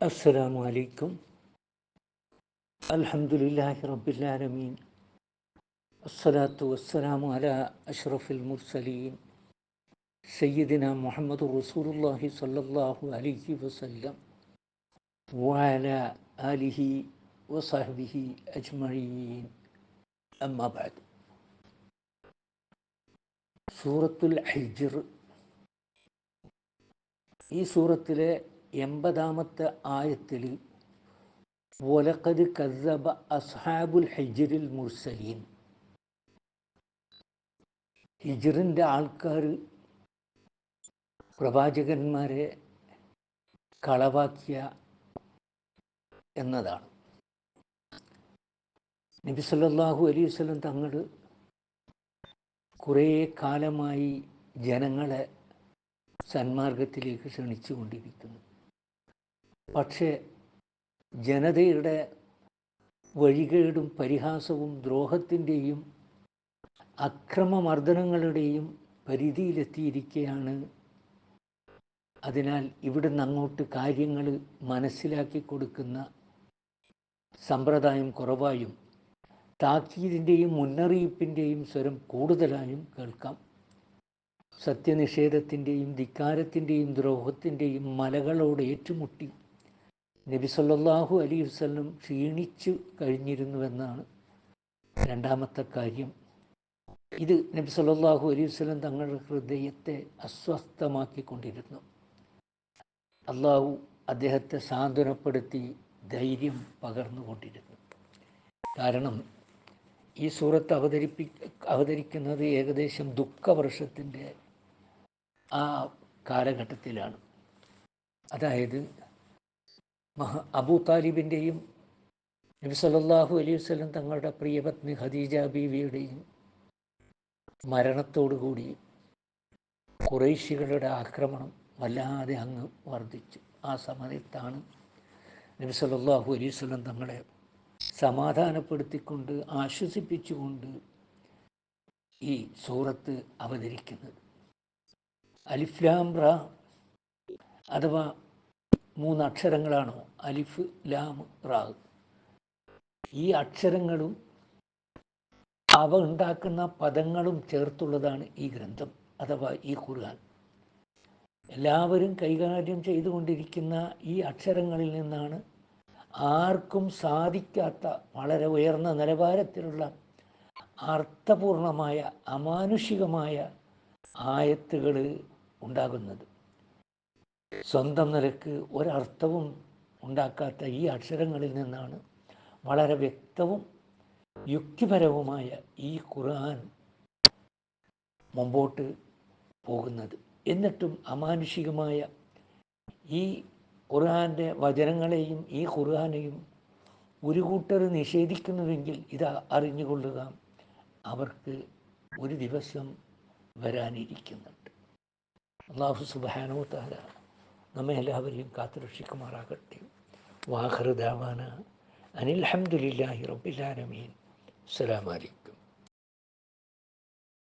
السلام عليكم. الحمد لله رب العالمين. الصلاة والسلام على أشرف المرسلين سيدنا محمد رسول الله صلى الله عليه وسلم وعلى آله وصحبه أجمعين. أما بعد. സൂറത്തുൽ ഹിജ്ർ, ഈ സൂറത്തിലെ 80-ാമത്തെ ആയത്തിൽ വലഖദ് കസ്സബ അസ്ഹാബുൽ ഹിജ്റിൽ മുർസലീൻ, ഹിജ്റിൻ്റെ ആൾക്കാർ പ്രവാചകന്മാരെ കളവാക്കിയ എന്നതാണ്. നബി സല്ലല്ലാഹു അലൈഹി വസല്ലം തങ്ങൾ കുറേ കാലമായി ജനങ്ങളെ സന്മാർഗത്തിലേക്ക് ക്ഷണിച്ചു കൊണ്ടിരിക്കുന്നു. പക്ഷേ ജനതയുടെ വഴികേടും പരിഹാസവും ദ്രോഹത്തിൻ്റെയും അക്രമമർദ്ദനങ്ങളുടെയും പരിധിയിലെത്തിയിരിക്കുകയാണ്. അതിനാൽ ഇവിടുന്ന് അങ്ങോട്ട് കാര്യങ്ങൾ മനസ്സിലാക്കി കൊടുക്കുന്ന സമ്പ്രദായം കുറവായും താക്കീതിൻ്റെയും മുന്നറിയിപ്പിൻ്റെയും സ്വരം കൂടുതലായും കേൾക്കാം. സത്യനിഷേധത്തിൻ്റെയും ധിക്കാരത്തിൻ്റെയും ദ്രോഹത്തിൻ്റെയും മലകളോട് ഏറ്റുമുട്ടി നബി സല്ലല്ലാഹു അലൈഹി വസല്ലം ക്ഷീണിച്ചു കഴിഞ്ഞിരുന്നുവെന്നാണ് രണ്ടാമത്തെ കാര്യം. ഇത് നബി സല്ലല്ലാഹു അലൈഹി വസല്ലം തങ്ങളുടെ ഹൃദയത്തെ അസ്വസ്ഥമാക്കിക്കൊണ്ടിരുന്നു. അള്ളാഹു അദ്ദേഹത്തെ സാന്ത്വനപ്പെടുത്തി ധൈര്യം പകർന്നുകൊണ്ടിരുന്നു. കാരണം ഈ സൂറത്ത് അവതരിക്കുന്നത് ഏകദേശം ദുഃഖവർഷത്തിൻ്റെ ആ കാലഘട്ടത്തിലാണ്. അതായത് അബൂ താലിബിൻ്റെയും നബി സല്ലല്ലാഹു അലൈഹി വസല്ലം തങ്ങളുടെ പ്രിയപത്നി ഖദീജ ബീവിയുടെയും മരണത്തോടുകൂടി ഖുറൈശികളുടെ ആക്രമണം വല്ലാതെ അങ്ങ് വർദ്ധിച്ചു. ആ സമയത്താണ് നബി സല്ലല്ലാഹു അലൈഹി വസല്ലം തങ്ങളെ സമാധാനപ്പെടുത്തിക്കൊണ്ട് ആശ്വസിപ്പിച്ചുകൊണ്ട് ഈ സൂറത്ത് അവതരിക്കുന്നത്. അലിഫ് ലാം റ അഥവാ 3 അക്ഷരങ്ങളാണോ അലിഫ് ലാം റാ, ഈ അക്ഷരങ്ങളും അവ ഉണ്ടാക്കുന്ന പദങ്ങളും ചേർത്തുള്ളതാണ് ഈ ഗ്രന്ഥം അഥവാ ഈ ഖുർആൻ. എല്ലാവരും കൈകാര്യം ചെയ്തുകൊണ്ടിരിക്കുന്ന ഈ അക്ഷരങ്ങളിൽ നിന്നാണ് ആർക്കും സാധിക്കാത്ത വളരെ ഉയർന്ന നിലവാരത്തിലുള്ള അർത്ഥപൂർണമായ അമാനുഷികമായ ആയത്തുകൾ ഉണ്ടാകുന്നത്. സ്വന്തം നിലക്ക് ഒരർത്ഥവും ഉണ്ടാക്കാത്ത ഈ അക്ഷരങ്ങളിൽ നിന്നാണ് വളരെ വ്യക്തവും യുക്തിപരവുമായ ഈ ഖുർആൻ മുമ്പോട്ട് പോകുന്നത്. എന്നിട്ടും അമാനുഷികമായ ഈ ഖുർആൻ്റെ വചനങ്ങളെയും ഈ ഖുർആനെയും ഒരു കൂട്ടർ നിഷേധിക്കുന്നുവെങ്കിൽ ഇത് അറിഞ്ഞുകൊള്ളുക, അവർക്ക് ഒരു ദിവസം വരാനിരിക്കുന്നുണ്ട്. അല്ലാഹു സുബ്ഹാനഹു വ തആല നമ്മെ എല്ലാവരെയും കാത്തുരക്ഷിക്കുമാറാകട്ടെ. വാഖിറു ദഅവാന അനിൽ ഹംദുലില്ലാഹി റബ്ബിൽ ആലമീൻ. അസ്സലാമു അലൈക്കും.